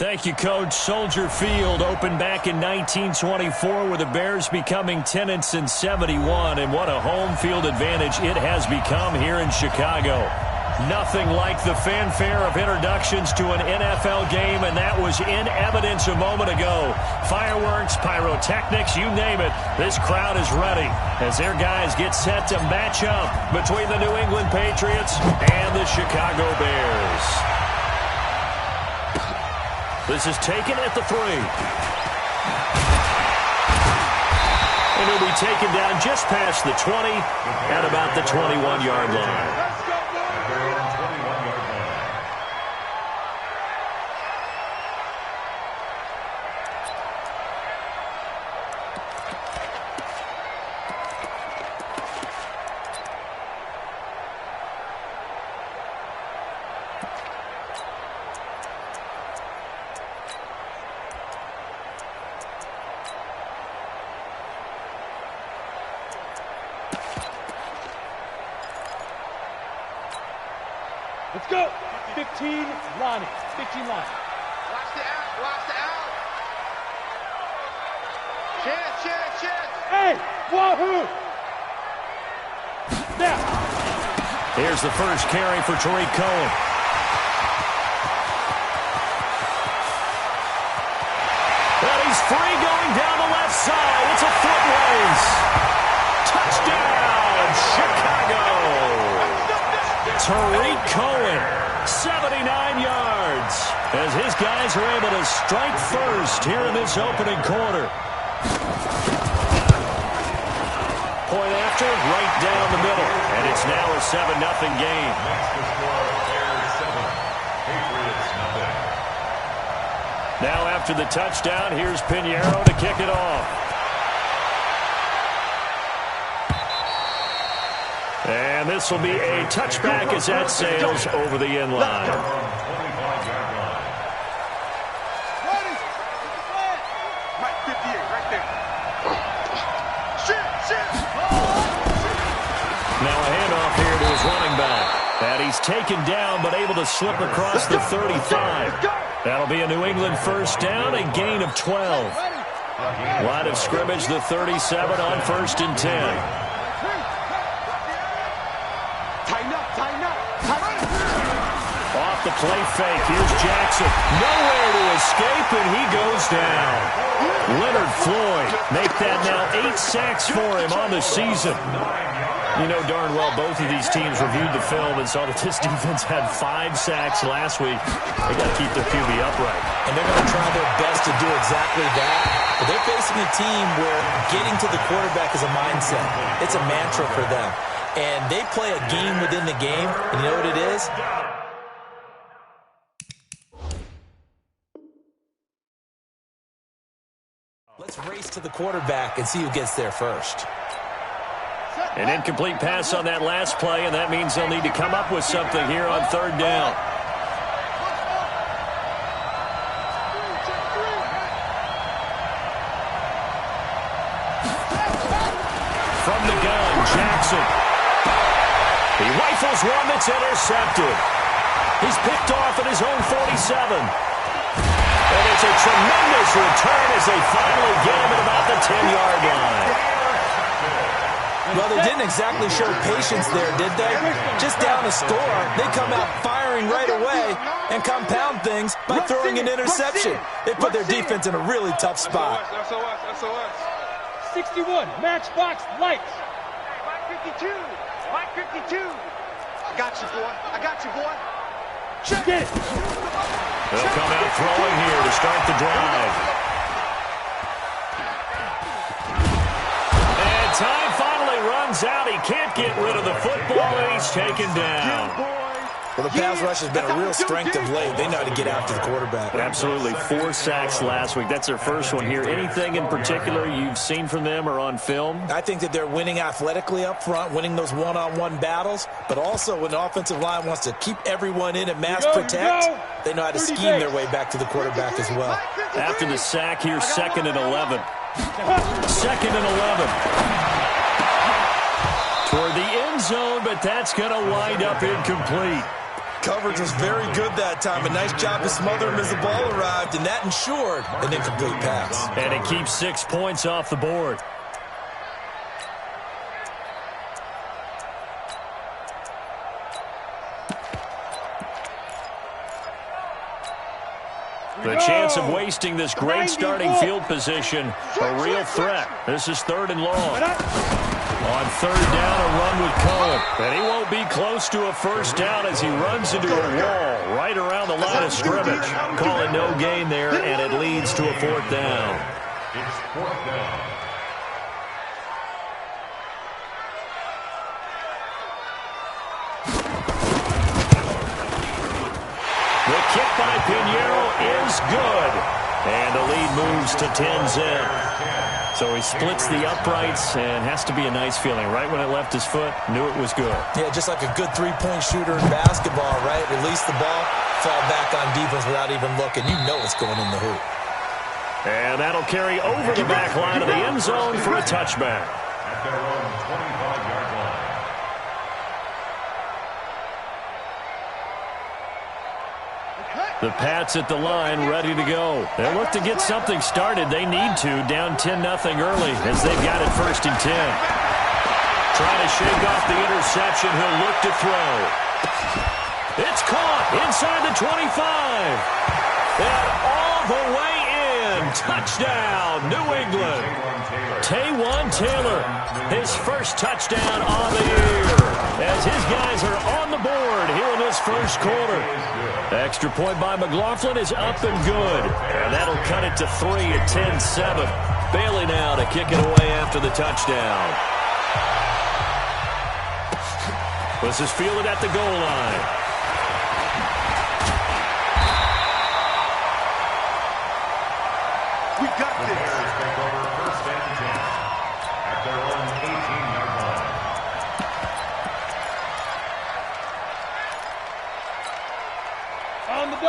Thank you, Coach. Soldier Field opened back in 1924 with the Bears becoming tenants in 71, and what a home field advantage it has become here in Chicago. Nothing like the fanfare of introductions to an NFL game, and that was in evidence a moment ago. Fireworks, pyrotechnics, you name it. This crowd is ready as their guys get set to match up between the New England Patriots and the Chicago Bears. This is taken at the 3. And he'll be taken down just past the 20 at about the 21-yard line. Let's go. 15, Lonnie. 15, Lonnie. Watch the out. Watch the out. Chance. Hey, wahoo. Now. Here's the first carry for Tariq Cohen. And he's free going down the left side. It's a foot race. Touchdown, Chicago. Tariq Cohen, 79 yards, as his guys are able to strike first here in this opening quarter. Point after, right down the middle, and it's now a 7-0 game. Now after the touchdown, here's Pinheiro to kick it off. And this will be a touchback as that sails over the end line. Mike 58, right there. Now a handoff here to his running back. And he's taken down but able to slip across the 35. That'll be a New England first down, a gain of 12. Line of scrimmage, the 37 on 1st and 10. Off the play fake, here's Jackson. Nowhere to escape, and he goes down. Leonard Floyd make that now 8 sacks for him on the season. You know darn well both of these teams reviewed the film and saw that this defense had 5 sacks last week. They got to keep their QB upright. And they're going to try their best to do exactly that. But they're facing a team where getting to the quarterback is a mindset. It's a mantra for them. And they play a game within the game. And you know what it is? Let's race to the quarterback and see who gets there first. An incomplete pass on that last play, and that means they'll need to come up with something here on 3rd down. From the gun, Jackson. He rifles one that's intercepted. He's picked off at his own 47. And it's a tremendous return as they finally get him at about the 10-yard line. Well, they didn't exactly show patience there, did they? Just down a score, they come out firing right away and compound things by throwing an interception. They put their defense in a really tough spot. 61, matchbox lights. Mike 52. Mike 52. I got you, boy. Check it. They'll come out throwing here to start the drive. And time finally runs out. He can't get rid of the football, and he's taken down. Well, the pass rush has been a real strength of late. They know how to get after the quarterback. Absolutely. 4 sacks last week. That's their first one here. Anything in particular you've seen from them or on film? I think that they're winning athletically up front, winning those one-on-one battles, but also when the offensive line wants to keep everyone in and mass protect, they know how to scheme their way back to the quarterback as well. After the sack, here's 2nd and 11. 2nd and 11. Toward the end zone, but that's going to wind up incomplete. Coverage was very good that time. A nice job to smother him as the ball arrived, and that ensured an incomplete pass. And it keeps 6 points off the board. The chance of wasting this great starting field position, a real threat. This is 3rd and long. On 3rd down, a run with Cohen. And he won't be close to a first down as he runs into a wall right around the line of scrimmage. Call it no gain there, and it leads to a 4th down. It's 4th down. The kick by Pinheiro is good. And the lead moves to 10-zip. So he splits the uprights and has to be a nice feeling. Right when it left his foot, knew it was good. Yeah, just like a good three-point shooter in basketball, right? Release the ball, fall back on defense without even looking. You know it's going in the hoop. And that'll carry over the back line of the end zone for a touchback. At their own 25-yard line. The Pats at the line, ready to go. They'll look to get something started. They need to, down 10-0 early as they've got it 1st and 10. Trying to shake off the interception. He'll look to throw. It's caught inside the 25. And all the way in. Touchdown, New England. Taywan Taylor, his first touchdown on the year. As his guys are on the board here in this first quarter. Extra point by McLaughlin is up and good. And that'll cut it to 3 at 10-7. Bailey now to kick it away after the touchdown. This is fielded at the goal line. We got The this. Bears take over 1st and 10 at their own 18-yard line.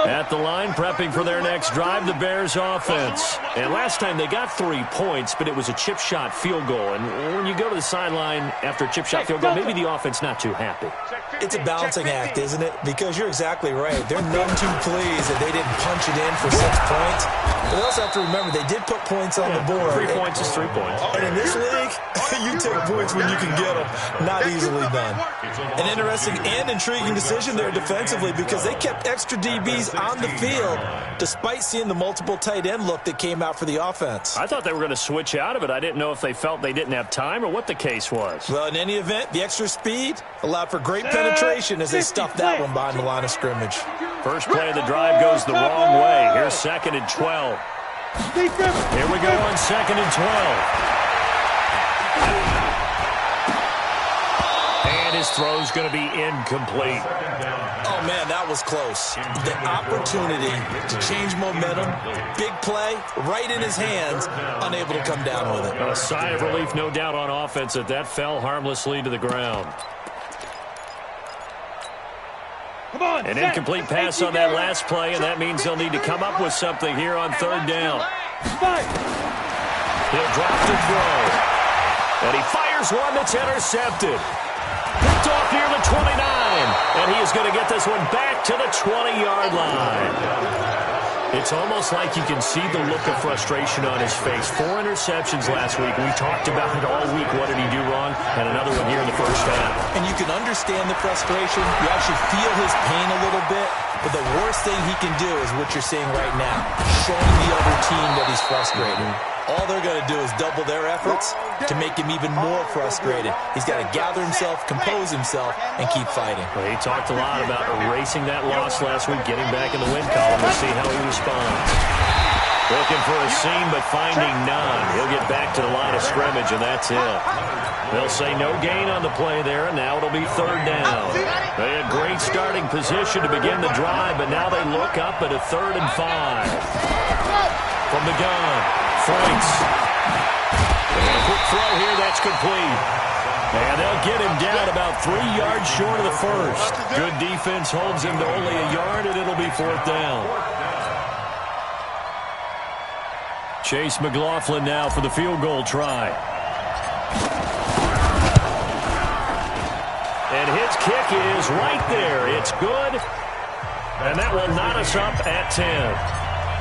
At the line, prepping for their next drive, the Bears offense. And last time they got 3 points, but it was a chip shot field goal. And when you go to the sideline after a chip shot field goal, maybe the offense not too happy. It's a balancing act, isn't it? Because you're exactly right. They're none too pleased that they didn't punch it in for 6 points. But they also have to remember they did put points on the board. 3 points is 3 points. And in this league, you take points when you can get them. Not easily done. An interesting and intriguing decision there defensively because they kept extra DBs on the field despite seeing the multiple tight end look that came out for the offense. I thought they were going to switch out of it. I didn't know if they felt they didn't have time or what the case was. Well, in any event, the extra speed allowed for great penetration as they stuffed that one behind the line of scrimmage. First play of the drive goes the wrong way. Here's 2nd and 12. Here we go on 2nd and 12. And his throw's going to be incomplete. Oh, man, that was close. The opportunity to change momentum, big play, right in his hands, unable to come down with it. A sigh of relief, no doubt, on offense that fell harmlessly to the ground. An incomplete pass on that last play, and that means they'll need to come up with something here on 3rd down. He'll drop to throw. And he fires one that's intercepted. Picked off near the 29. And he is going to get this one back to the 20-yard line. It's almost like you can see the look of frustration on his face. 4 interceptions last week. We talked about it all week. What did he do wrong? And another one here in the first half. And you can understand the frustration. You actually feel his pain a little bit. But the worst thing he can do is what you're seeing right now. Showing the other team that he's frustrated. All they're going to do is double their efforts to make him even more frustrated. He's got to gather himself, compose himself, and keep fighting. Well, he talked a lot about erasing that loss last week, getting back in the win column. We'll see how he responds. Looking for a seam, but finding none. He'll get back to the line of scrimmage, and that's it. They'll say no gain on the play there, and now it'll be 3rd down. They had great starting position to begin the drive, but now they look up at a 3rd and 5. From the gun, Franks. And a quick throw here, that's complete. And they'll get him down about 3 yards short of the first. Good defense holds him to only a yard, and it'll be 4th down. Chase McLaughlin now for the field goal try. And his kick is right there. It's good. And that will knot us up at 10.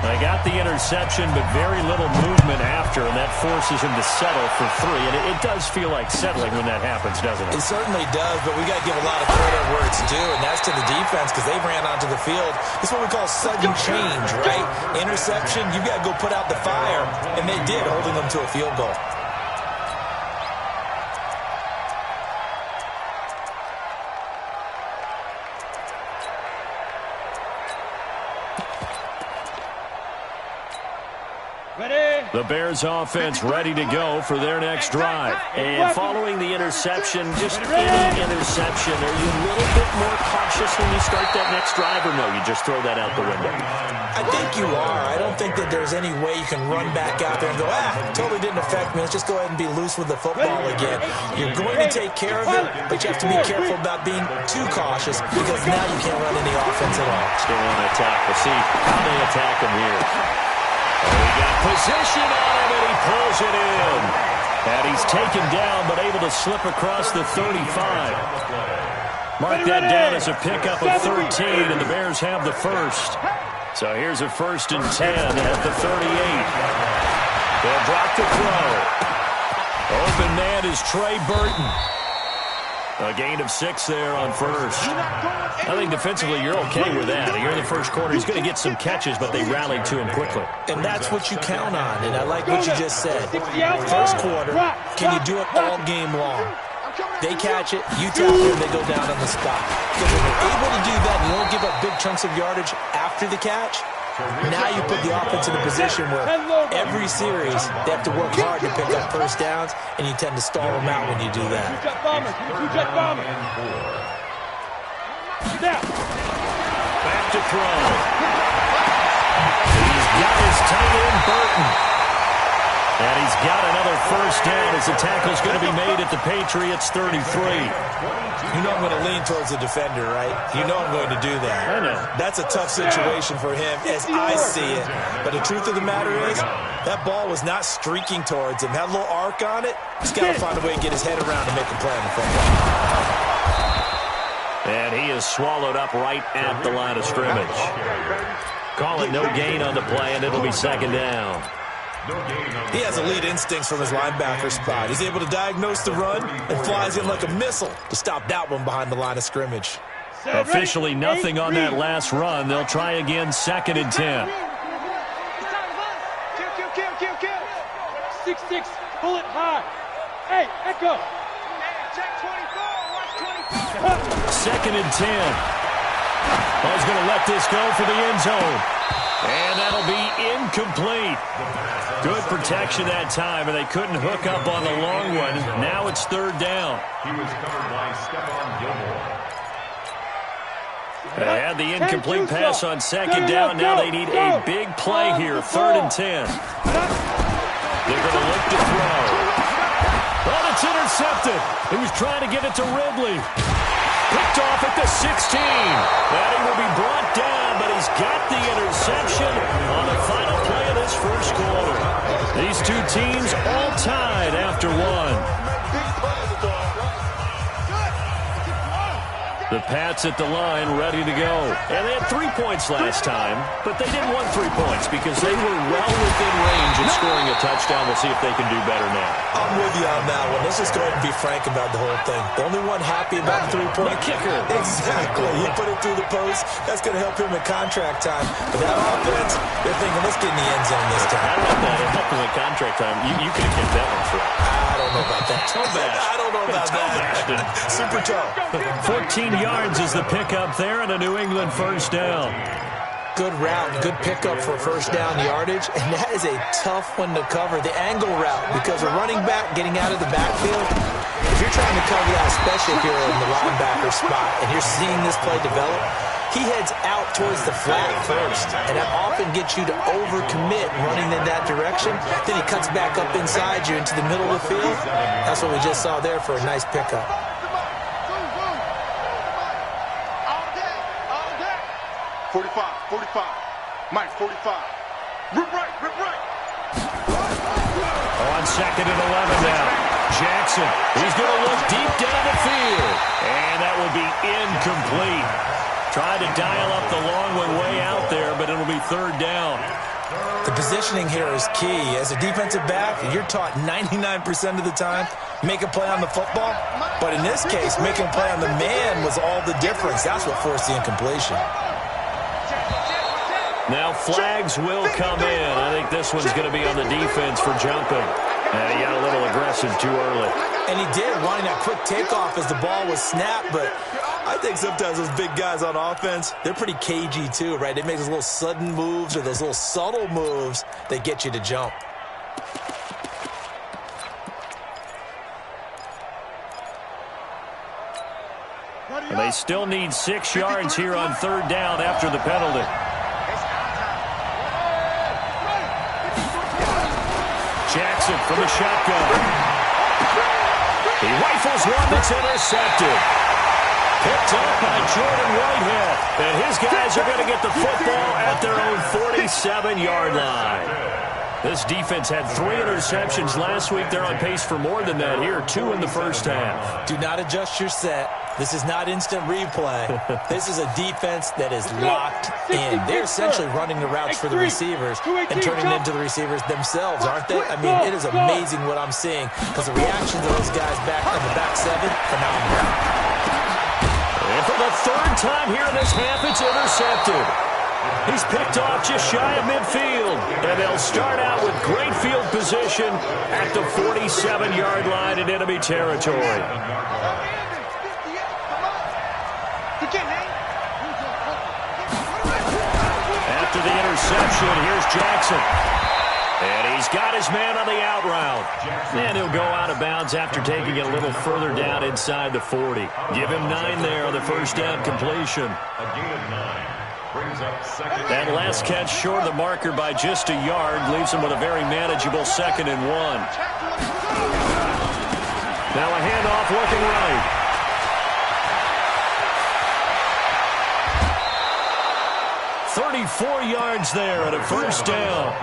They got the interception, but very little movement after, and that forces him to settle for 3. And it does feel like settling when that happens, doesn't it? It certainly does, but we got to give a lot of credit where it's due, and that's to the defense because they ran onto the field. It's what we call sudden change, right? Interception, you got to go put out the fire, and they did, holding them to a field goal. The Bears offense ready to go for their next drive. And following the interception, just any interception, are you a little bit more cautious when you start that next drive, or no, you just throw that out the window? I think you are. I don't think that there's any way you can run back out there and go, totally didn't affect me. Let's just go ahead and be loose with the football again. You're going to take care of it, but you have to be careful about being too cautious because now you can't run any offense at all. Stay on attack. We'll see how they attack him here. We got position on him, and he pulls it in. And he's taken down, but able to slip across the 35. Mark that down as a pickup of 13, and the Bears have the first. So here's a 1st and 10 at the 38. They'll drop the throw. Open man is Trey Burton. A gain of 6 there on first. I think defensively you're okay with that. Here in the first quarter, he's going to get some catches, but they rallied to him quickly. And that's what you count on, and I like what you just said. First quarter, can you do it all game long? They catch it, you tackle them, they go down on the spot. Because when you're able to do that and you don't give up big chunks of yardage after the catch, now you put the offense in a position where every series they have to work hard to pick up first downs, and you tend to stall them out when you do that. Back to throw. He's got his tight end, Burton. And he's got another first down as the tackle's going to be made at the Patriots 33. You know I'm going to lean towards the defender, right? You know I'm going to do that. I know. That's a tough situation for him as I see it. But the truth of the matter is, that ball was not streaking towards him. Had a little arc on it. He's got to find a way to get his head around and make a play on the football. And he is swallowed up right at the line of scrimmage. Call it no gain on the play, and it'll be 2nd down. He has elite instincts from his linebacker spot. He's able to diagnose the run and flies in like a missile to stop that one behind the line of scrimmage. Officially nothing on that last run. They'll try again, 2nd and 10. 6-6, pull it high. Hey, echo. 2nd and 10. Ball's going to let this go for the end zone. And that'll be incomplete. Good protection that time, and they couldn't hook up on the long one. Now it's 3rd down. He was covered by Stephon Gilmore. They had the incomplete pass on 2nd down. Now they need a big play here, 3rd and 10. They're going to look to throw. But it's intercepted. He was trying to get it to Ridley. Picked off at the 16. And he will be brought down, but he's got the interception on the final play of this first quarter. These two teams all tied after one. The Pats at the line, ready to go. And they had 3 points last time, but they didn't want 3 points because they were well within range of scoring a touchdown. We'll see if they can do better now. I'm with you on that one. Let's just go ahead and be frank about the whole thing. The only one happy about the 3-point kicker. Exactly. He put it through the post. That's going to help him in contract time. But that offense, they're thinking, let's get in the end zone this time. I like that. It helped him in contract time. You could have kept that one for I don't know about that. toe bash. I don't know about that. Super toe. 14 yards is the pickup there and a New England first down. Good route, good pickup for first down yardage, and that is a tough one to cover, the angle route, because a running back getting out of the backfield, if you're trying to cover that, especially if you're in the linebacker spot and you're seeing this play develop, he heads out towards the flat first, and that often gets you to overcommit running in that direction. Then he cuts back up inside you into the middle of the field. That's what we just saw there for a nice pickup. 45, Mike, 45. Rip right. On 2nd and 11 now. Jackson, he's going to look deep down the field. And that will be incomplete. Tried to dial up the long third down. The positioning here is key. As a defensive back, you're taught 99% of the time, make a play on the football. But in this case, making a play on the man was all the difference. That's what forced the incompletion. Now flags will come in. I think this one's going to be on the defense for jumping. And he got a little aggressive too early. And he did, wanting that quick takeoff as the ball was snapped. But I think sometimes those big guys on offense, they're pretty cagey too, right? They make those little sudden moves or those little subtle moves that get you to jump. And they still need 6 yards here on third down after the penalty. Jackson from the shotgun. He rifles one that's intercepted. Picked up by Jordan Whitehead. And his guys are going to get the football at their own 47-yard line. This defense had 3 interceptions last week. They're on pace for more than that here, 2 in the first half. Do not adjust your set. This is not instant replay. This is a defense that is locked in. They're essentially running the routes for the receivers and turning it into the receivers themselves, aren't they? I mean, it is amazing what I'm seeing because the reactions of those guys back in the back 7, phenomenal. And for the third time here in this half, it's intercepted. He's picked off just shy of midfield. And they'll start out with great field position at the 47-yard line in enemy territory. After the interception, here's Jackson. And he's got his man on the out route. And he'll go out of bounds after taking it a little further down inside the 40. Give him 9 there on the first down completion. That last catch short of the marker by just a yard leaves him with a very manageable 2nd and 1. Now a handoff looking right. 34 yards there at a first down.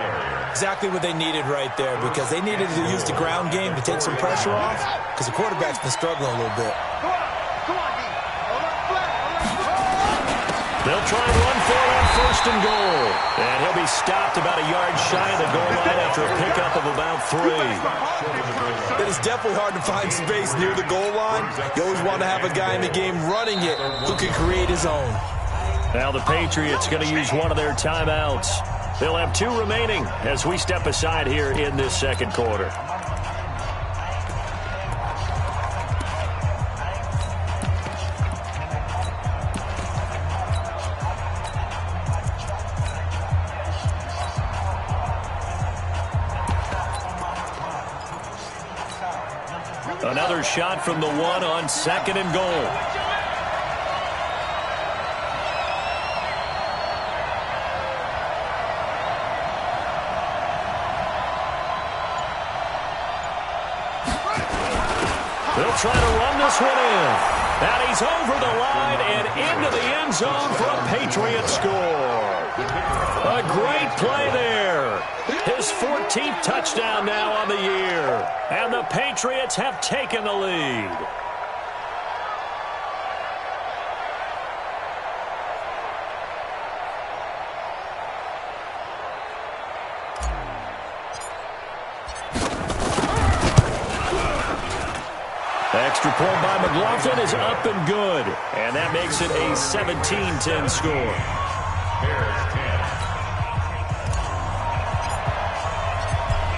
Exactly what they needed right there because they needed to use the ground game to take some pressure off because the quarterback's been struggling a little bit. They'll try and run for it on 1st and goal. And he'll be stopped about a yard shy of the goal line after a pickup of about 3. It is definitely hard to find space near the goal line. You always want to have a guy in the game running it who can create his own. Now the Patriots going to use one of their timeouts. They'll have 2 remaining as we step aside here in this second quarter. Another shot from the 1 on 2nd and goal. They'll try to run this one in. And he's over the line and into the end zone for a Patriot score. A great play there. His 14th touchdown now on the year. And the Patriots have taken the lead. Extra point by McLaughlin is up and good. And that makes it a 17-10 score.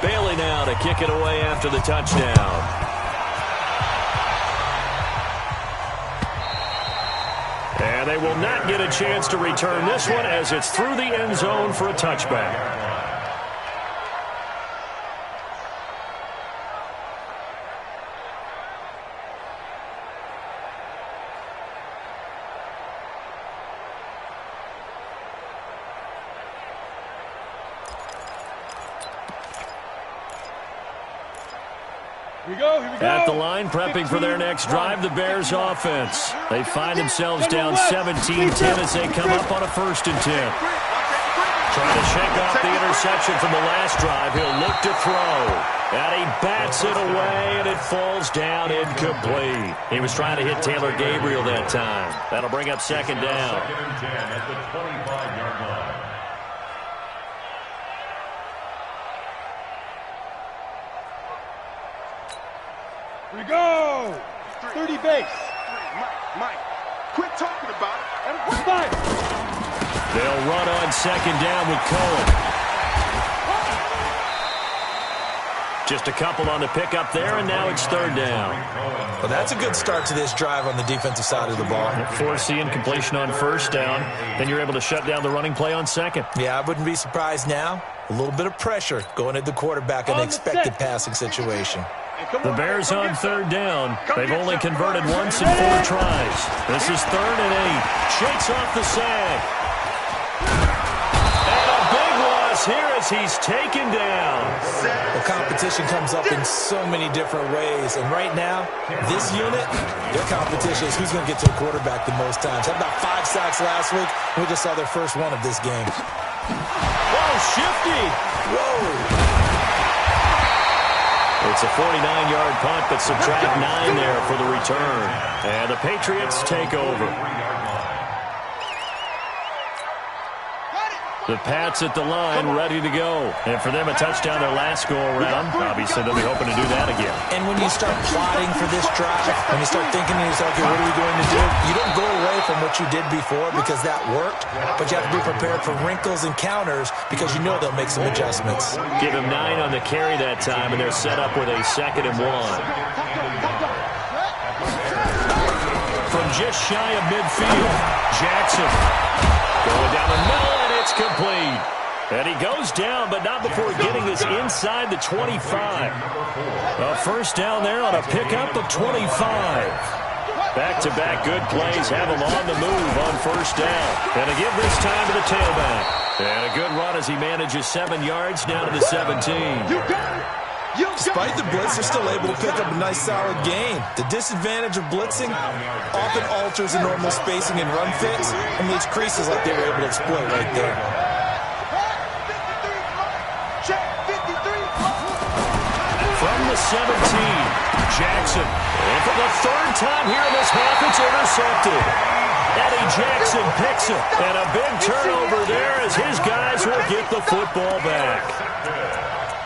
Bailey now to kick it away after the touchdown. And they will not get a chance to return this one as it's through the end zone for a touchback. At the line, prepping for their next drive, the Bears offense. They find themselves down 17-10 as they come up on a 1st and 10. Trying to shake off the interception from the last drive. He'll look to throw. And he bats it away, and it falls down incomplete. He was trying to hit Taylor Gabriel that time. That'll bring up 2nd down. 2nd and 10 at the 25-yard line. We go. 30 base. Mike, quit talking about it. And fire. They'll run on second down with Cohen. Just a couple on the pickup there, and now it's third down. Well, that's a good start to this drive on the defensive side of the ball. Forcing completion on first down. Then you're able to shut down the running play on second. Yeah, I wouldn't be surprised now. A little bit of pressure going at the quarterback in an expected passing situation. The Bears on third down. They've only converted once in 4 tries. This is 3rd and 8. Shakes off the sag. And a big loss here as he's taken down. The competition comes up in so many different ways. And right now, this unit, their competition is who's going to get to the quarterback the most times. Had about 5 sacks last week. We just saw their first one of this game. Whoa, shifty. Whoa. It's a 49-yard punt, but subtract 9 there for the return. And the Patriots take over. The Pats at the line, ready to go. And for them, a touchdown their last go-around. Obviously, they'll be hoping to do that again. And when you start plotting for this drive, when you start thinking to yourself, okay, what are we going to do? You don't go away from what you did before because that worked, but you have to be prepared for wrinkles and counters because you know they'll make some adjustments. Give him 9 on the carry that time, and they're set up with a 2nd and 1. From just shy of midfield, Jackson going down the middle, and it's complete. And he goes down, but not before getting us inside the 25. A first down there on a pickup of 25. Back-to-back good plays have him on the move on first down. And to give this time to the tailback. And a good run as he manages 7 yards down to the 17. Despite the blitz, they're still able to pick up a nice, solid gain. The disadvantage of blitzing often alters the normal spacing and run fits and leaves creases like they were able to exploit right there. From the 17, Jackson. And for the 3rd time here in this half, it's intercepted. Eddie Jackson picks it. And a big turnover there as his guys will get the football back.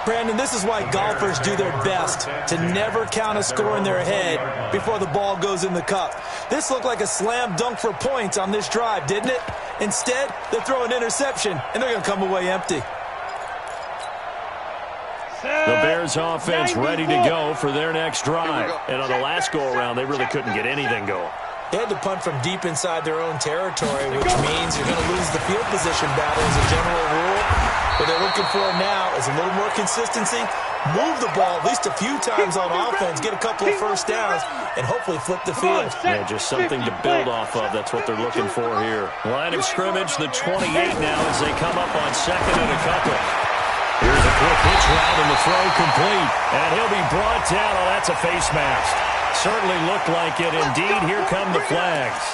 Brandon, this is why golfers do their best to never count a score in their head before the ball goes in the cup. This looked like a slam dunk for points on this drive, didn't it? Instead, they throw an interception, and they're going to come away empty. The Bears offense ready to go for their next drive. And on the last go-around, they really couldn't get anything going. They had to punt from deep inside their own territory, which means you're going to lose the field position battle as a general rule. What they're looking for now is a little more consistency, move the ball at least a few times on offense, get a couple of first downs, and hopefully flip the field. Yeah, just something to build off of. That's what they're looking for here. Line of scrimmage, the 28 now as they come up on 2nd and a couple. Here's a quick hitch route and the throw complete. And he'll be brought down. Oh, that's a face mask. Certainly looked like it. Indeed, here come the flags.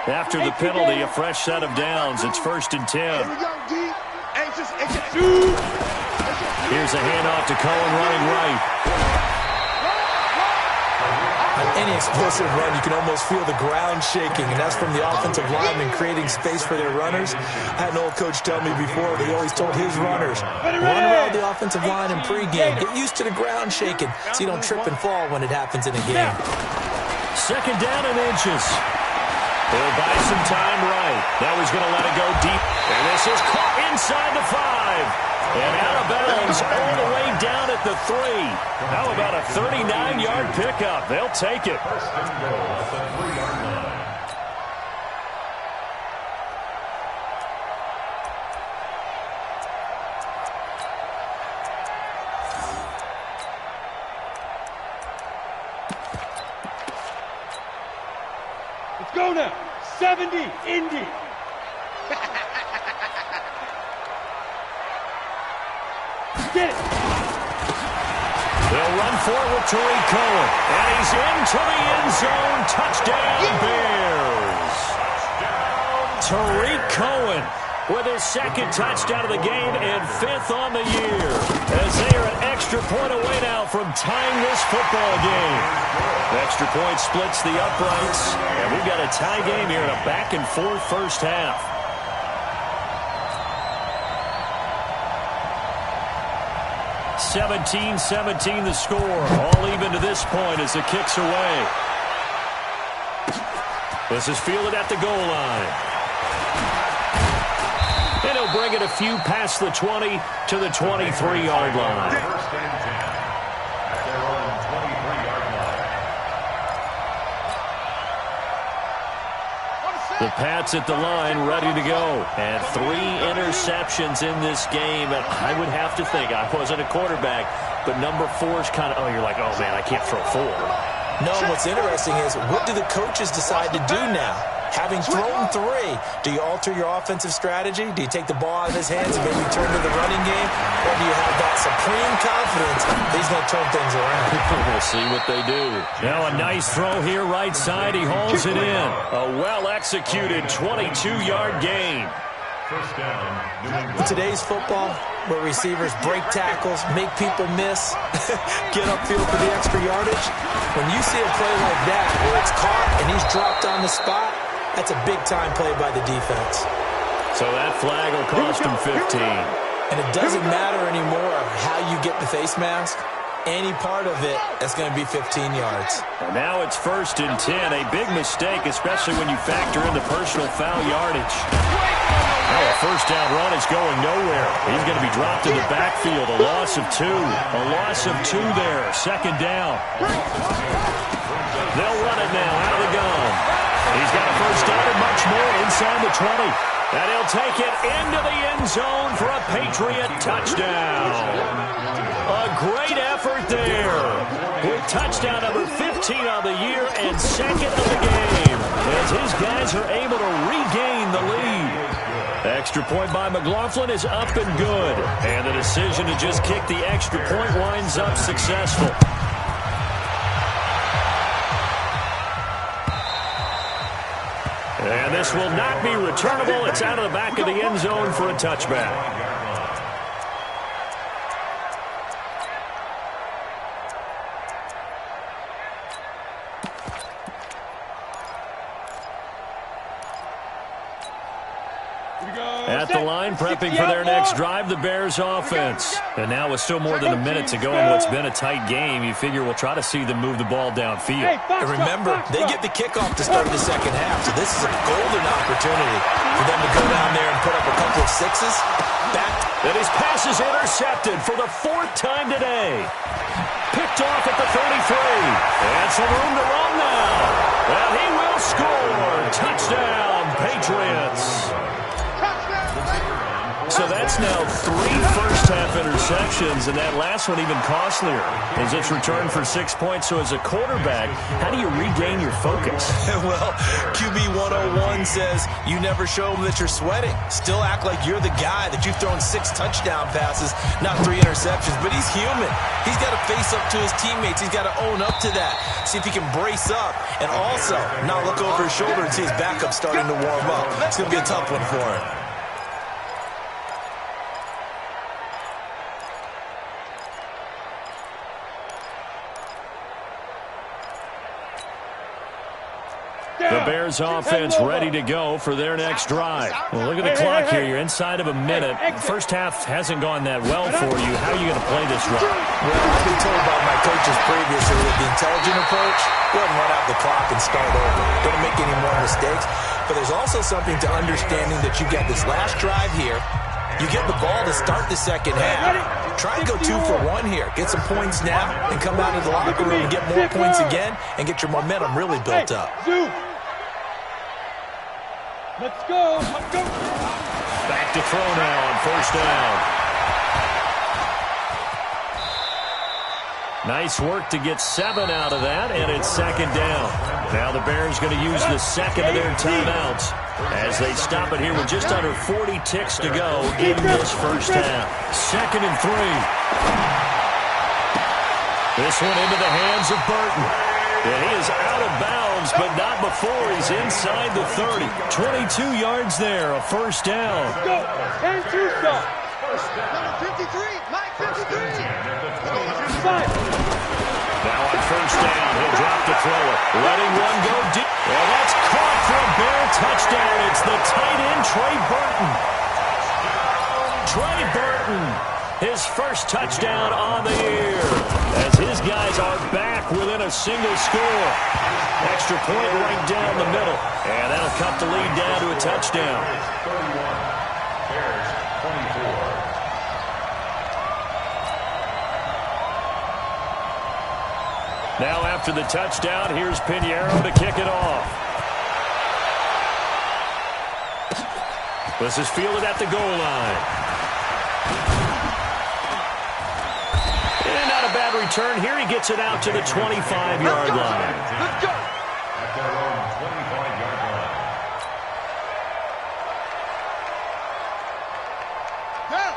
After the penalty, a fresh set of downs. It's 1st and 10. Here's a handoff to Cohen running right. On any explosive run, you can almost feel the ground shaking, and that's from the offensive linemen creating space for their runners. I had an old coach tell me before that he always told his runners, run around the offensive line in pregame. Get used to the ground shaking so you don't trip and fall when it happens in a game. 2nd down and inches. He'll buy some time right. Now he's going to let it go deep. And this is caught inside the 5. And out of bounds all the way down at the 3. How about a 39-yard pickup? They'll take it. Let's go now. 70, Indy. Get it. They'll run forward to Tariq Cohen. And he's into the end zone. Touchdown, Bears. Tariq Cohen with his 2nd touchdown of the game and 5th on the year. As they are an extra point away now from tying this football game. The extra point splits the uprights. And we've got a tie game here in a back-and-forth first half. 17-17 the score. All even to this point as the kick's away. This is fielded at the goal line. And he'll bring it a few past the 20 to the 23-yard line. First and 10 at their own 23-yard line. The Pats at the line, ready to go. And 3 interceptions in this game. And I would have to think, I wasn't a quarterback, but number 4 is kind of, you're like, oh, man, I can't throw 4. No, what's interesting is, what do the coaches decide to do now? Having thrown 3, do you alter your offensive strategy? Do you take the ball out of his hands and maybe turn to the running game? Or do you have that supreme confidence that he's going to turn things around? We'll see what they do. Now a nice throw here right side. He hauls it in. A well-executed 22-yard gain. First down, New England. In today's football, where receivers break tackles, make people miss, get upfield for the extra yardage, when you see a play like that where it's caught and he's dropped on the spot, that's a big-time play by the defense. So that flag will cost him 15. And it doesn't matter anymore how you get the face mask. Any part of it is going to be 15 yards. And now it's 1st and 10. A big mistake, especially when you factor in the personal foul yardage. Now a first down run is going nowhere. He's going to be dropped in the backfield. A loss of 2. A loss of 2 there. 2nd down. They'll run it now out of the gun. He's got a first down and much more inside the 20. And he'll take it into the end zone for a Patriot touchdown. A great effort there. With touchdown number 15 on the year and 2nd of the game. As his guys are able to regain the lead. Extra point by McLaughlin is up and good. And the decision to just kick the extra point winds up successful. And this will not be returnable. It's out of the back of the end zone for a touchback. At the line, prepping for their next drive, the Bears offense. And now with still more than a minute to go in what's been a tight game, you figure we'll try to see them move the ball downfield. And remember, they get the kickoff to start the second half, so this is a golden opportunity for them to go down there and put up a couple of 6s. And his pass is intercepted for the 4th time today. Picked off at the 33. And some room to run now. And he will score. Touchdown, Patriots. So that's now 3 first-half interceptions, and that last one even costlier as it's returned for 6 points. So as a quarterback, how do you regain your focus? Well, QB 101 says you never show them that you're sweating. Still act like you're the guy, that you've thrown 6 touchdown passes, not 3 interceptions. But he's human. He's got to face up to his teammates. He's got to own up to that. See if he can brace up and also not look over his shoulder and see his backup starting to warm up. It's going to be a tough one for him. The Bears offense ready to go for their next drive. Well, look at the clock here. You're inside of a minute. First half hasn't gone that well for you. How are you going to play this drive? Well, I've been told by my coaches previously that the intelligent approach, go ahead and run out the clock and start over. Don't make any more mistakes. But there's also something to understanding that you got this last drive here. You get the ball to start the second half. Try and go 2 for 1 here. Get some points now and come out of the locker room and get more points again and get your momentum really built up. Let's go. Let's go. Back to throw now on first down. Nice work to get 7 out of that, and it's 2nd down. Now the Bears going to use the 2nd of their timeouts as they stop it here with just under 40 ticks to go in this first half. 2nd and 3. This one into the hands of Burton. And he is out of bounds, but not before he's inside the 30. 22 yards there, a first down. Let's go. And 2 stop. Number 53, Mike 53. Now on first down, he'll drop to throw it. Letting one go deep. And that's caught for a Bear touchdown. It's the tight end, Trey Burton. Trey Burton his first touchdown on the year, as his guys are back within a single score. Extra point right down the middle, and that'll cut the lead down to a touchdown. 31, Bears 24. Now after the touchdown, here's Pinheiro to kick it off. This is fielded at the goal line. And not a bad return here. He gets it out to the 25-yard line. Let's go. At their own 25-yard line.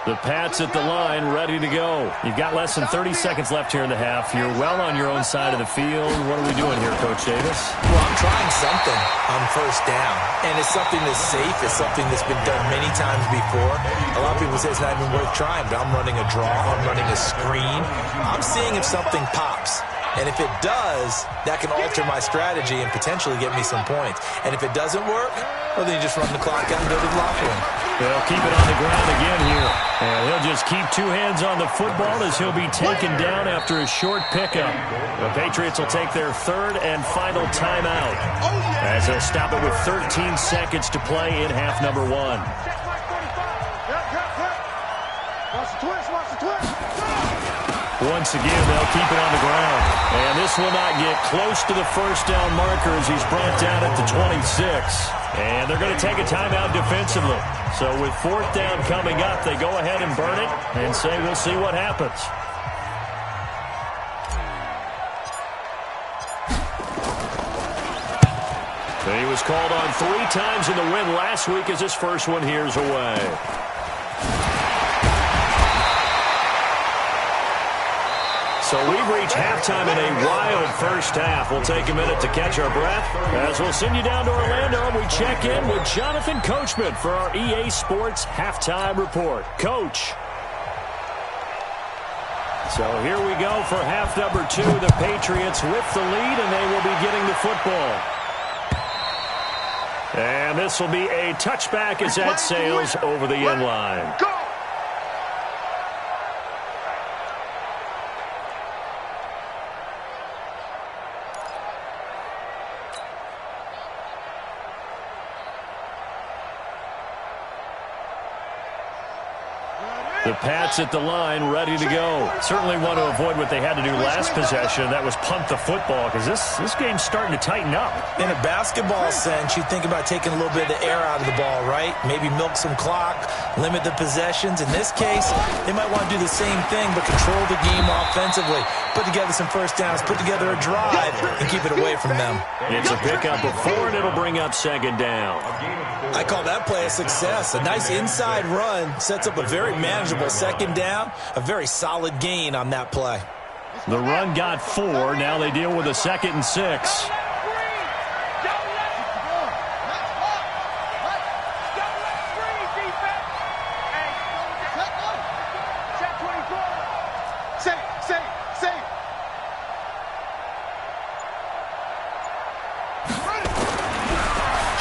The Pats at the line, ready to go. You've got less than 30 seconds left here in the half. You're well on your own side of the field. What are we doing here, Coach Davis? Well, I'm trying something on first down, and it's something that's safe. It's something that's been done many times before. A lot of people say it's not even worth trying, but I'm running a draw. I'm running a screen. I'm seeing if something pops. And if it does, that can alter my strategy and potentially get me some points. And if it doesn't work, well, then you just run the clock out and go to the locker room. They'll keep it on the ground again here. And he'll just keep two hands on the football as he'll be taken down after a short pickup. The Patriots will take their third and final timeout, as they'll stop it with 13 seconds to play in half number one. Watch the twist, watch the twist. Once again, they'll keep it on the ground. And this will not get close to the first down marker as he's brought down at the 26. And they're going to take a timeout defensively. So with fourth down coming up, they go ahead and burn it and say we'll see what happens. And he was called on 3 times in the win last week as his first one here's away. So we've reached halftime in a wild first half. We'll take a minute to catch our breath as we'll send you down to Orlando and we check in with Jonathan Coachman for our EA Sports Halftime Report. Coach. So here we go for half number 2. The Patriots with the lead, and they will be getting the football. And this will be a touchback as that sails over the end line. Go! The Pats at the line, ready to go. Certainly want to avoid what they had to do last possession. That was punt the football, because this game's starting to tighten up. In a basketball sense, you think about taking a little bit of the air out of the ball, right? Maybe milk some clock, limit the possessions. In this case, they might want to do the same thing, but control the game offensively. Put together some first downs, put together a drive, and keep it away from them. It's a pickup of 4, and it'll bring up second down. I call that play a success. A nice inside run sets up a very manageable second down, a very solid gain on that play. The run got 4. Now they deal with a 2nd and 6.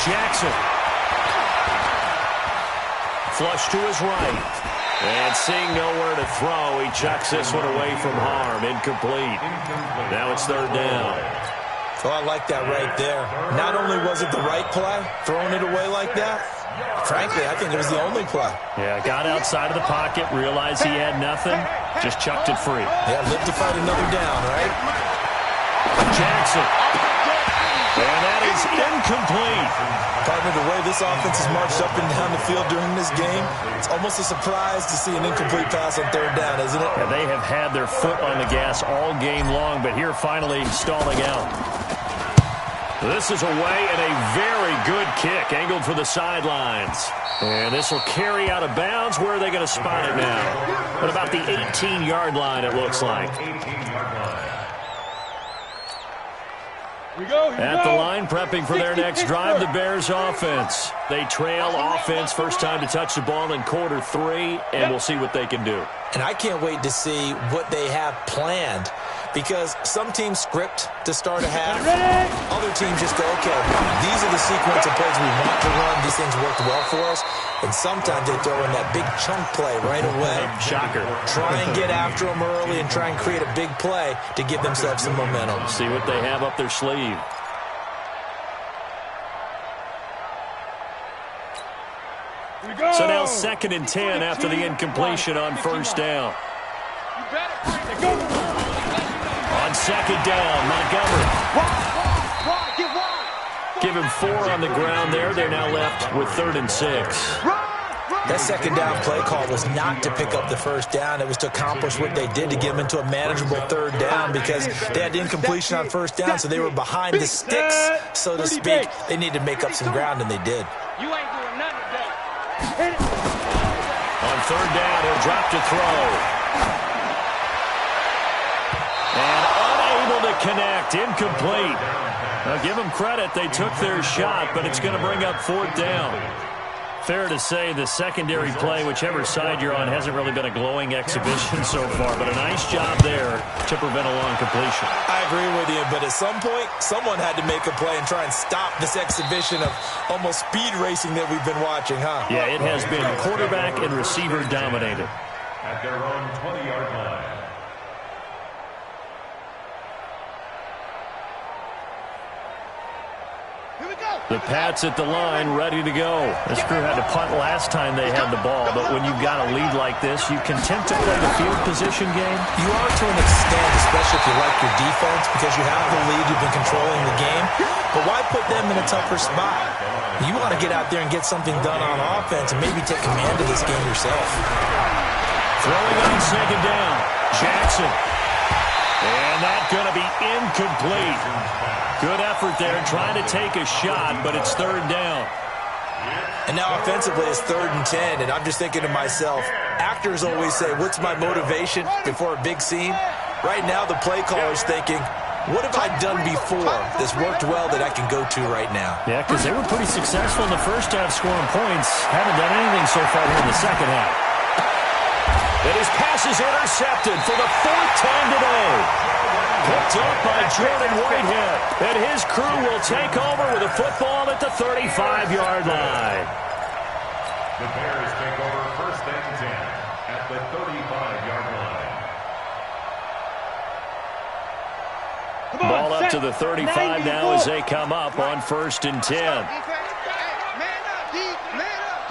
Jackson. Flush to his right. And seeing nowhere to throw, he chucks this one away from harm. Incomplete. Now it's third down. Oh, I like that right there. Not only was it the right play, throwing it away like that, frankly, I think it was the only play. Yeah, got outside of the pocket, realized he had nothing, just chucked it free. Yeah, live to fight another down, right? Jackson. And that is incomplete. Partner, the way this offense has marched up and down the field during this game, it's almost a surprise to see an incomplete pass on third down, isn't it? Yeah, they have had their foot on the gas all game long, but here finally stalling out. This is away and a very good kick, angled for the sidelines. And this will carry out of bounds. Where are they going to spot it now? At about the 18-yard line, it looks like. 18-yard line. At the line, prepping for their next drive, the Bears offense. They trail offense, first time to touch the ball in quarter 3, and we'll see what they can do. And I can't wait to see what they have planned because some teams script to start a half. Other teams just go, okay, these are the sequence of plays we want to run. These things worked well for us. And sometimes they throw in that big chunk play right away. Shocker. Try and get after them early and try and create a big play to give themselves some momentum. See what they have up their sleeve. So now 2nd and 10 after the incompletion on first down. On 2nd down, Montgomery. Give him 4 on the ground there. They're now left with 3rd and 6. That 2nd down play call was not to pick up the first down. It was to accomplish what they did, to get them into a manageable 3rd down, because they had the incompletion on first down, so they were behind the sticks, so to speak. They needed to make up some ground, and they did. You ain't doing nothing today. On 3rd down, he'll drop to throw. And unable to connect, incomplete. Now give them credit, they took their shot, but it's going to bring up 4th down. Fair to say the secondary play, whichever side you're on, hasn't really been a glowing exhibition so far, but a nice job there to prevent a long completion. I agree with you, but at some point, someone had to make a play and try and stop this exhibition of almost speed racing that we've been watching, huh? Yeah, it has been quarterback and receiver dominated. At their own 20-yard line. The Pats at the line, ready to go. This crew had to punt last time they had the ball, but when you've got a lead like this, you content to play the field position game? You are to an extent, especially if you like your defense, because you have the lead, you've been controlling the game. But why put them in a tougher spot? You want to get out there and get something done on offense and maybe take command of this game yourself. Throwing on 2nd down, Jackson. And that's going to be incomplete. Good effort there, trying to take a shot, but it's 3rd down. And now offensively it's 3rd and 10, and I'm just thinking to myself, actors always say, what's my motivation before a big scene? Right now the play caller's thinking, what have I done before that's worked well that I can go to right now? Yeah, because they were pretty successful in the first half scoring points. Haven't done anything so far here in the second half. And his pass is intercepted for the 4th time today. Picked up by Jordan Whitehead. And his crew will take over with a football at the 35-yard line. The Bears take over 1st and 10 at the 35-yard line. Ball up to the 35 now as they come up on 1st and 10. Man up, D. Man up, D.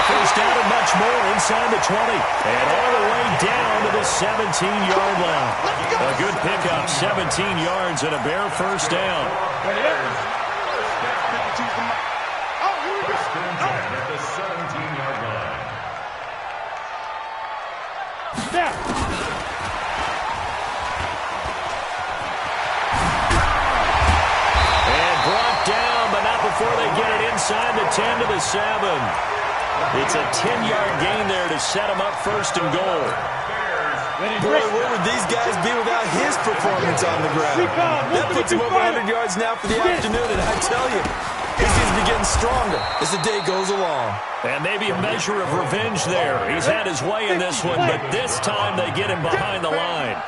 First down and much more inside the 20. And all the way down to the 17-yard line. A good pickup, 17 yards and a Bear first down. At the 17-yard line. And brought down, but not before they get it inside the 10 to the 7. It's a 10-yard gain there to set them up 1st and goal. Boy, where would these guys be without his performance on the ground? That puts him over 100 yards now for the afternoon, and I tell you, he seems to be getting stronger as the day goes along. And maybe a measure of revenge there. He's had his way in this one, but this time they get him behind the line.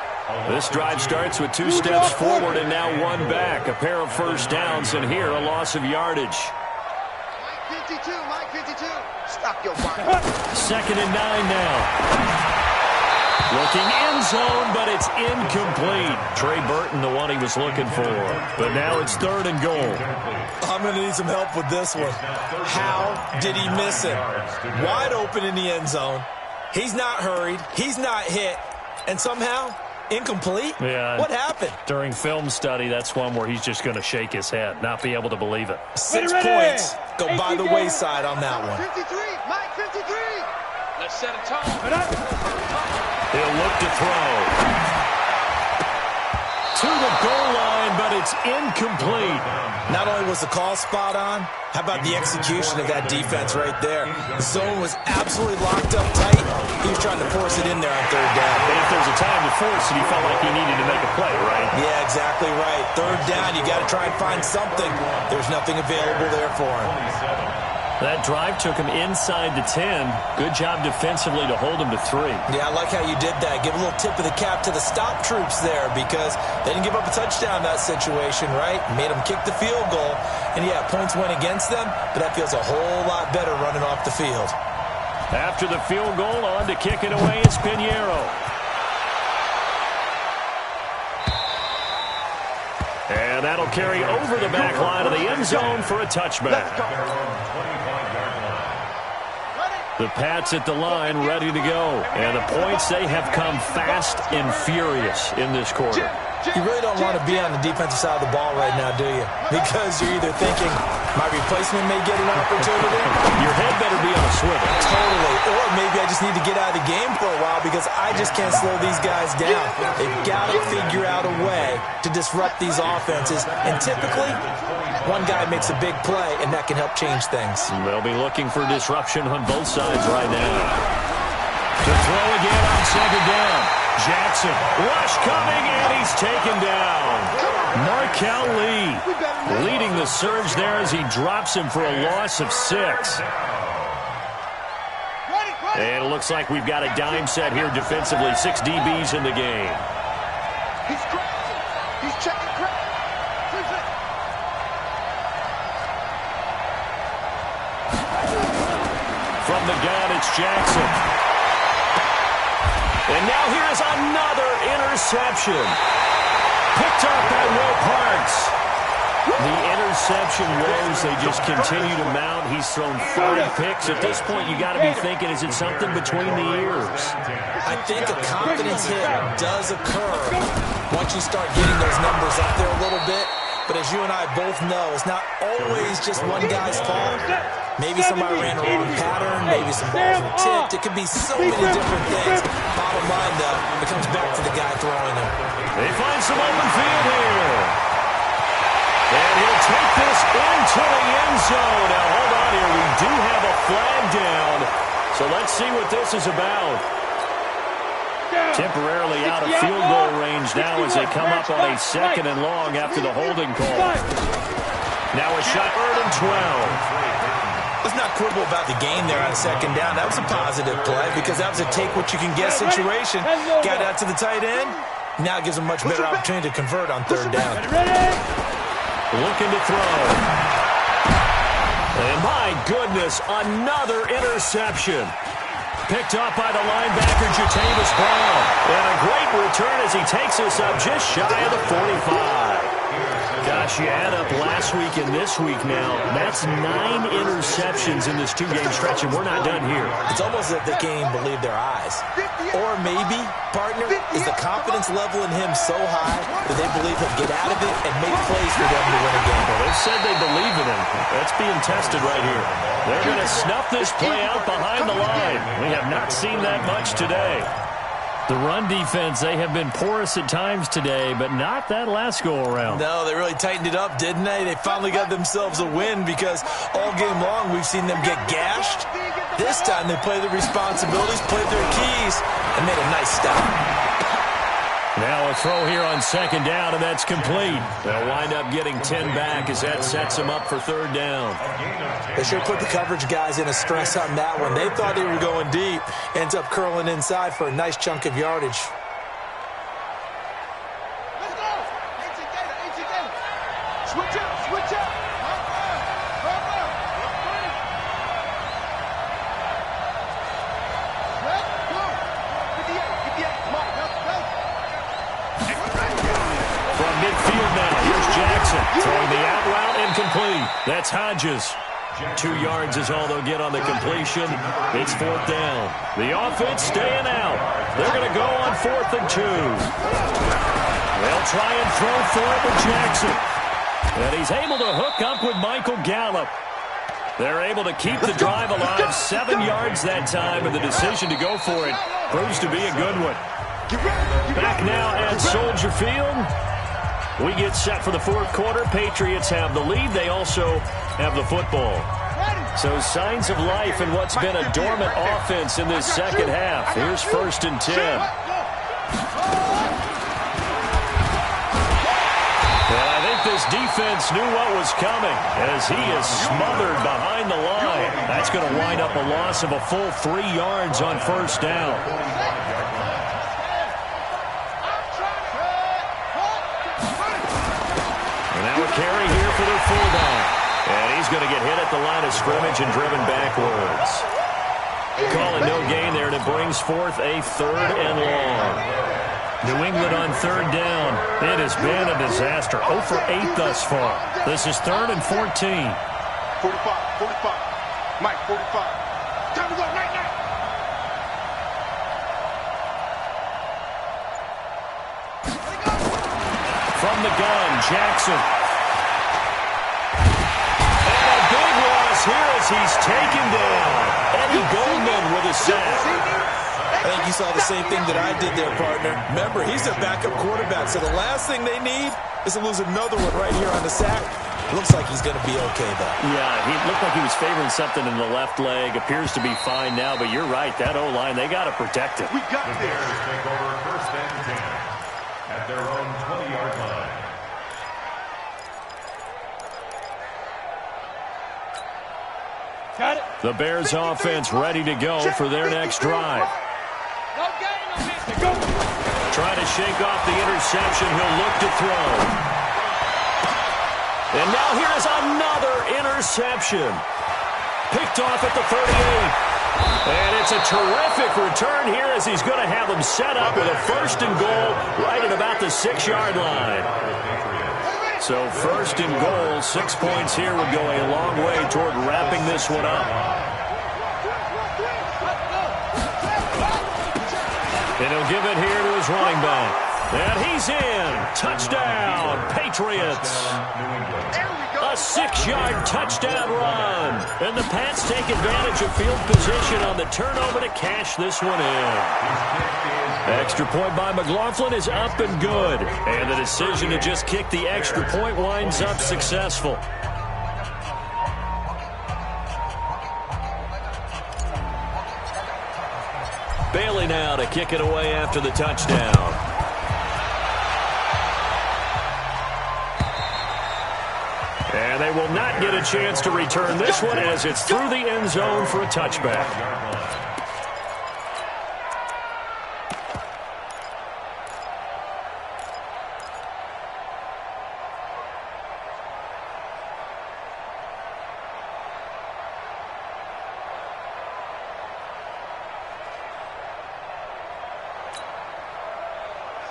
This drive starts with 2 steps forward and now 1 back. A pair of first downs, and here a loss of yardage. Mike 52. Stop your body. 2nd and 9 now. Looking end zone, but it's incomplete. Trey Burton, the one he was looking for. But now it's 3rd and goal. I'm going to need some help with this one. How did he miss it? Wide open in the end zone. He's not hurried. He's not hit. And somehow, incomplete? Yeah. What happened? During film study, that's one where he's just going to shake his head, not be able to believe it. 6 points go by the wayside on that one. 53. Mike 53. Let's set a tone. He'll look to throw. To the goal line, but it's incomplete. Not only was the call spot on, how about the execution of that defense right there? The zone was absolutely locked up tight. He was trying to force it in there on 3rd down. And if there's a time to force it, he felt like he needed to make a play, right? Yeah, exactly right. 3rd down, you got to try and find something. There's nothing available there for him. That drive took him inside the 10. Good job defensively to hold him to 3. Yeah, I like how you did that. Give a little tip of the cap to the stop troops there because they didn't give up a touchdown in that situation, right? Made them kick the field goal. And, yeah, points went against them, but that feels a whole lot better running off the field. After the field goal, on to kick it away is Pinheiro. And that'll carry over the back line of the end zone for a touchback. The Pats at the line, ready to go. And the points, they have come fast and furious in this quarter. You really don't want to be on the defensive side of the ball right now, do you? Because you're either thinking, my replacement may get an opportunity. Your head better be on a swivel. Totally. Or maybe I just need to get out of the game for a while because I just can't slow these guys down. They've got to figure out a way to disrupt these offenses. And typically, one guy makes a big play, and that can help change things. They'll be looking for disruption on both sides right now. To throw again on second down. Jackson, rush coming, and he's taken down. Markel Lee leading the surge there as he drops him for a loss of 6. And it looks like we've got a dime set here defensively. 6 DBs in the game. He's crazy. He's checking crazy. From the gun, it's Jackson. And now here is another interception. Picked up by Will Parks. The interception woes, they just continue to mount. He's thrown 5 picks. At this point, you got to be thinking, is it something between the ears? I think a confidence hit does occur once you start getting those numbers up there a little bit. But as you and I both know, it's not always just one guy's fault. Maybe somebody ran a wrong pattern. Maybe some balls were tipped. It could be so many different things. Bottom line, though, it comes back to the guy throwing them. They find some open field here. And he'll take this into the end zone. Now, hold on here. We do have a flag down. So let's see what this is about. Temporarily out of field goal range now as they come up on a 2nd and long after the holding call. Now a shot, 3rd and 12. Let's not quibble about the game there on 2nd down. That was a positive play because that was a take-what-you-can-get situation. Got out to the tight end. Now it gives them a much better opportunity to convert on 3rd down. Looking to throw. And my goodness, another interception. Picked up by the linebacker, Jatavis Brown. And a great return as he takes us up just shy of the 45. Gosh, you add up last week and this week now. That's 9 interceptions in this 2-game stretch, and we're not done here. It's almost as if they can't even believe their eyes. Or maybe, partner, is the confidence level in him so high that they believe he'll get out of it and make plays for them to win a game. Well, they said they believe in him. That's being tested right here. They're going to snuff this play out behind the line. We have not seen that much today. The run defense, they have been porous at times today, but not that last go-around. No, they really tightened it up, didn't they? They finally got themselves a win because all game long we've seen them get gashed. This time they played their responsibilities, played their keys, and made a nice stop. Now a throw here on 2nd down, and that's complete. They'll wind up getting 10 back as that sets them up for 3rd down. They should put the coverage guys in a stress on that one. They thought they were going deep. Ends up curling inside for a nice chunk of yardage. Let's go. Switch up, switch up. From midfield now, here's Jackson. Throwing the out route, incomplete. That's Hodges. 2 yards is all they'll get on the completion. It's 4th down. The offense staying out. They're going to go on 4th and 2. They'll try and throw for it with Jackson. And he's able to hook up with Michael Gallup. They're able to keep the drive alive. 7 yards that time, and the decision to go for it proves to be a good one. Back now at Soldier Field. We get set for the 4th quarter. Patriots have the lead. They also have the football. So signs of life in what's been a dormant offense in this second half. Here's 1st and 10. And I think this this defense knew what was coming as he is smothered behind the line. That's going to wind up a loss of a full 3 yards on first down. And now a carry here for their fullback. And he's going to get hit at the line of scrimmage and driven backwards. Calling no gain there, and it brings forth a 3rd and long. New England on 3rd down. It has been a disaster. 0 for 8 thus far. This is 3rd and 14. 45. Mike, 45. Time to go, night. From the gun, Jackson. And a big loss here as he's taken down. Eddie Goldman with a sack. I think you saw the same thing that I did there, partner. Remember, he's a backup quarterback, so the last thing they need is to lose another one right here on the sack. Looks like he's going to be okay, though. Yeah, he looked like he was favoring something in the left leg. Appears to be fine now, but you're right. That O-line, they got to protect it. We got the Bears take over 1st and 10 at their own 20-yard line. Got it. The Bears offense ready to go for their next drive. Trying to shake off the interception. He'll look to throw. And now here is another interception. Picked off at the 38. And it's a terrific return here as he's going to have them set up with a 1st and goal right at about the 6-yard line. So 1st and goal, 6 points here would go a long way toward wrapping this one up. And he'll give it here to his running back. And he's in. Touchdown, Patriots. A 6-yard touchdown run. And the Pats take advantage of field position on the turnover to cash this one in. Extra point by McLaughlin is up and good. And the decision to just kick the extra point winds up successful. Bailey now to kick it away after the touchdown. And they will not get a chance to return this one as it's through the end zone for a touchback.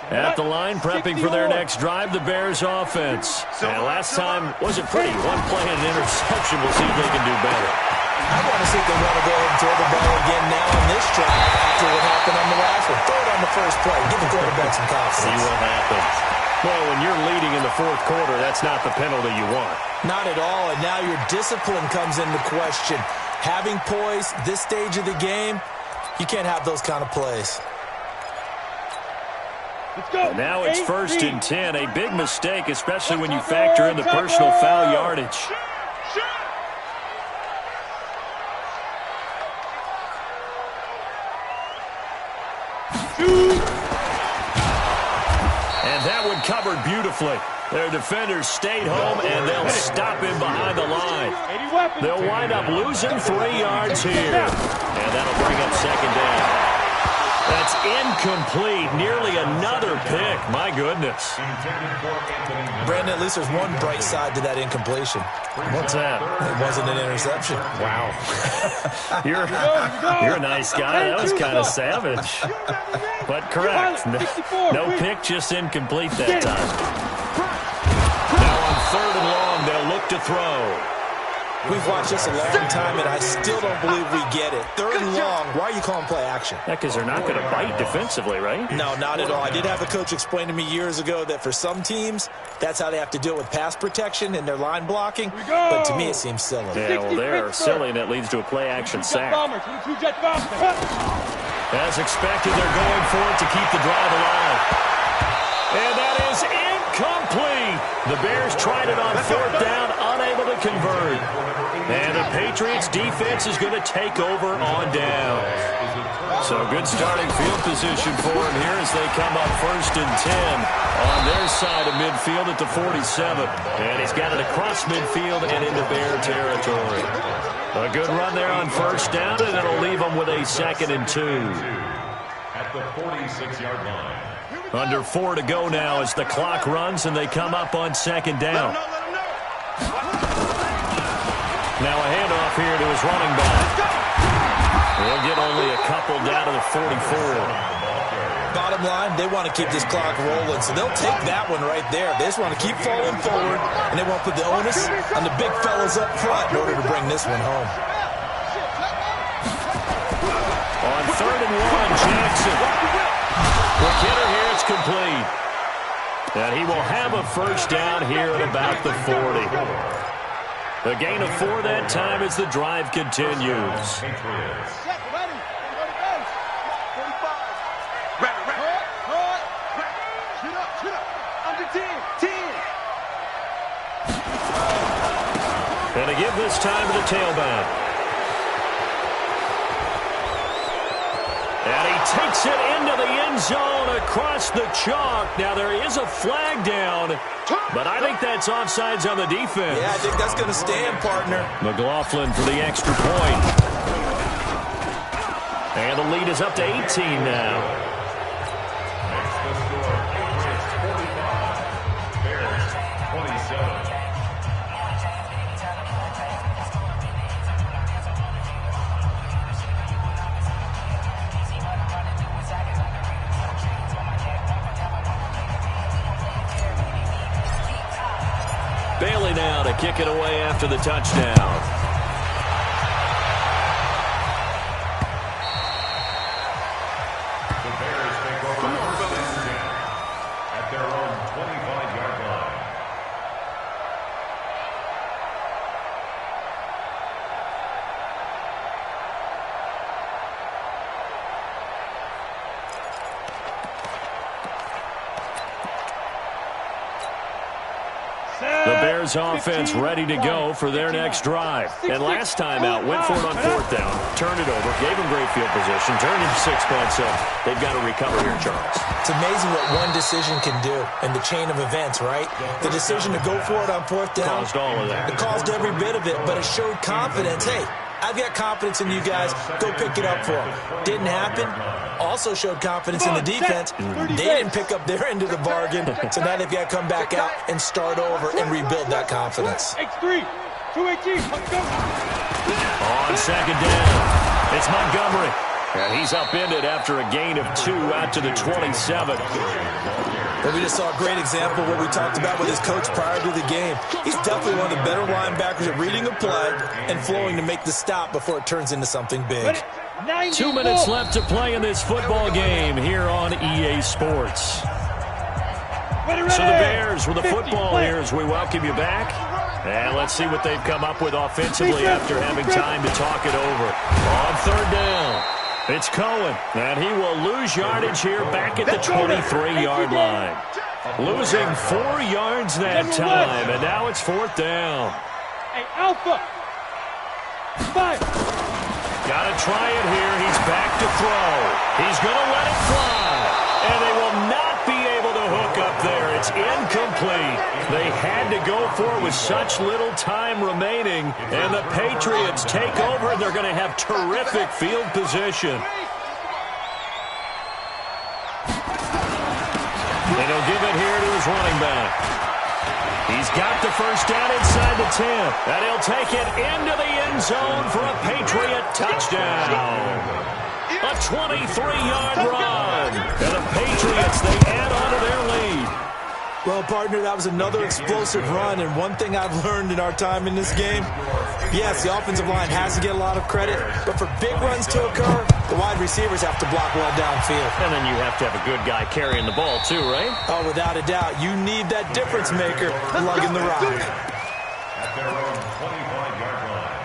At the line, prepping for their next drive, the Bears offense. And last time wasn't pretty. One play and an interception. We'll see if they can do better. I want to see if they want to go ahead and throw the ball again now on this drive after what happened on the last one. Throw it on the first play. Give the quarterback some confidence. See what happens. Well, when you're leading in the 4th quarter, that's not the penalty you want. Not at all, and now your discipline comes into question. Having poise this stage of the game, you can't have those kind of plays. And now it's 1st and 10. A big mistake, especially when you factor in the personal foul yardage. And that one covered beautifully. Their defenders stayed home, and they'll stop him behind the line. They'll wind up losing 3 yards here. And that'll bring up 2nd down. That's incomplete. Nearly another pick. My goodness. Brandon, at least there's one bright side to that incompletion. What's that? It wasn't an interception. Wow. You're a nice guy. That was kind of savage. But correct. No pick, just incomplete that time. Now on 3rd and long, they'll look to throw. We've watched this a long time, and I still don't believe we get it. 3rd and long, why are you calling play action? Yeah, because they're not going to bite defensively, right? No, not at all. I did have a coach explain to me years ago that for some teams, that's how they have to deal with pass protection and their line blocking. But to me, it seems silly. Yeah, well, they're silly, and it leads to a play action sack. As expected, they're going for it to keep the drive alive. And that is incomplete. The Bears tried it on 4th down, unable to convert. And the Patriots defense is going to take over on downs. So good starting field position for him here as they come up 1st and 10 on their side of midfield at the 47. And he's got it across midfield and into Bear territory. A good run there on 1st down, and it'll leave them with a 2nd and 2. At the 46-yard line. Under 4 to go now as the clock runs and they come up on 2nd down. Now a handoff here to his running back. We'll get only a couple down to the 44. Bottom line, they want to keep this clock rolling, so they'll take that one right there. They just want to keep falling forward, and they won't put the onus on the big fellas up front in order to bring this one home. On 3rd and 1, Jackson. The kidder here, it's complete. And he will have a 1st down here at about the 40. A gain of 4 that time as the drive continues. And to give this time to the tailback. And he takes it into the end zone across the chalk. Now there is a flag down, but I think that's offsides on the defense. Yeah, I think that's going to stand, partner. McLaughlin for the extra point. And the lead is up to 18 now. Makes the score Patriots 45, Bears 27. Bailey now to kick it away after the touchdown. The Bears take over at their own 25-yard line. The Bears offense ready to go for their next drive. And last time out, went for it on 4th down, turned it over, gave them great field position, turned into 6 points. So they've got to recover here, Charles. It's amazing what one decision can do in the chain of events, right? The decision to go for it on 4th down. Caused all of that. It caused every bit of it, but it showed confidence. Hey, I've got confidence in you guys. Go pick it up for them. Didn't happen. Also showed confidence in the defense. They didn't pick up their end of the bargain. So now they've got to come back out and start over and rebuild that confidence. X3, 218, let's go. On 2nd down, it's Montgomery. And he's upended after a gain of 2 out to the 27. But we just saw a great example of what we talked about with his coach prior to the game. He's definitely one of the better linebackers at reading a play and flowing to make the stop before it turns into something big. 2 minutes left to play in this football game here on EA Sports. So the Bears with the football here as we welcome you back. And let's see what they've come up with offensively after having time to talk it over. On 3rd down, it's Cohen, and he will lose yardage here back at the 23-yard line. Losing 4 yards that time, and now it's 4th down. Hey, Alpha. Fire. Got to try it here. He's back to throw. He's going to let it fly. And they will not be able to hook up there. It's incomplete. They had to go for it with such little time remaining. And the Patriots take over. They're going to have terrific field position. And he'll give it here to his running back. He's got the 1st down inside the 10. And he'll take it into the end zone for a Patriot touchdown. A 23-yard run. And the Patriots, they add on to their lead. Well, partner, that was another explosive run, and one thing I've learned in our time in this game, yes, the offensive line has to get a lot of credit, but for big runs to occur, the wide receivers have to block well downfield. And then you have to have a good guy carrying the ball too, right? Oh, without a doubt. You need that difference maker lugging the rock. At their own 25-yard line.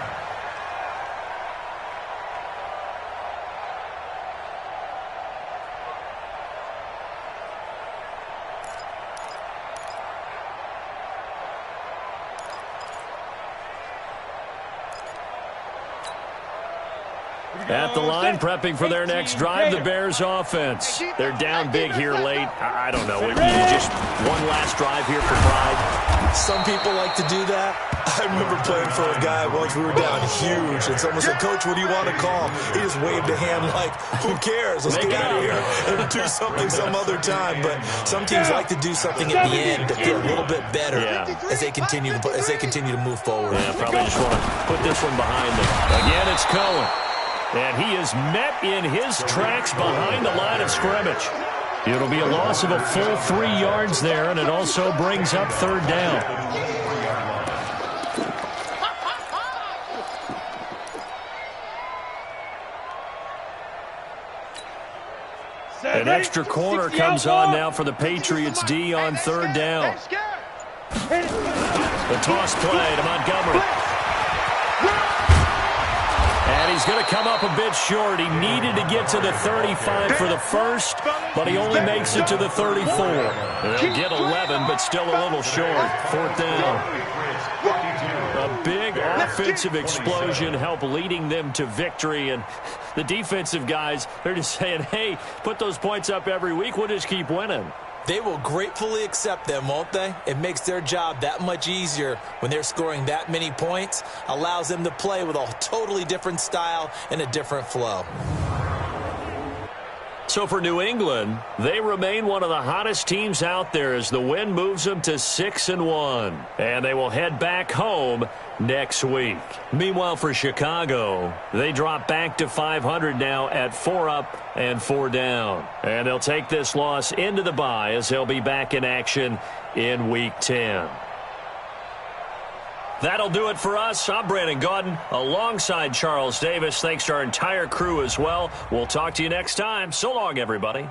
At the line, prepping for their next drive, the Bears offense. They're down big here late. I don't know. Just one last drive here for pride. Some people like to do that. I remember playing for a guy once. We were down huge, and someone said, "Coach, what do you want to call him?" He just waved a hand like, "Who cares? Let's get out of here and do something some other time." But some teams like to do something at the end to feel a little bit better as they continue to move forward. Yeah, probably just want to put this one behind them. Again, it's Cohen. And he is met in his tracks behind the line of scrimmage. It'll be a loss of a full 3 yards there, and it also brings up third down. An extra corner comes on now for the Patriots D on third down. The toss play to Montgomery. And he's going to come up a bit short. He needed to get to the 35 for the first, but he only makes it to the 34. They'll get 11, but still a little short. Fourth down. A big offensive explosion helped leading them to victory. And the defensive guys, they're just saying, hey, put those points up every week. We'll just keep winning. They will gratefully accept them, won't they? It makes their job that much easier when they're scoring that many points. Allows them to play with a totally different style and a different flow. So for New England, they remain one of the hottest teams out there as the win moves them to 6-1. And they will head back home next week. Meanwhile, for Chicago, they drop back to 500 now at 4 up and 4 down. And they'll take this loss into the bye as they'll be back in action in Week 10. That'll do it for us. I'm Brandon Gaudin alongside Charles Davis. Thanks to our entire crew as well. We'll talk to you next time. So long, everybody.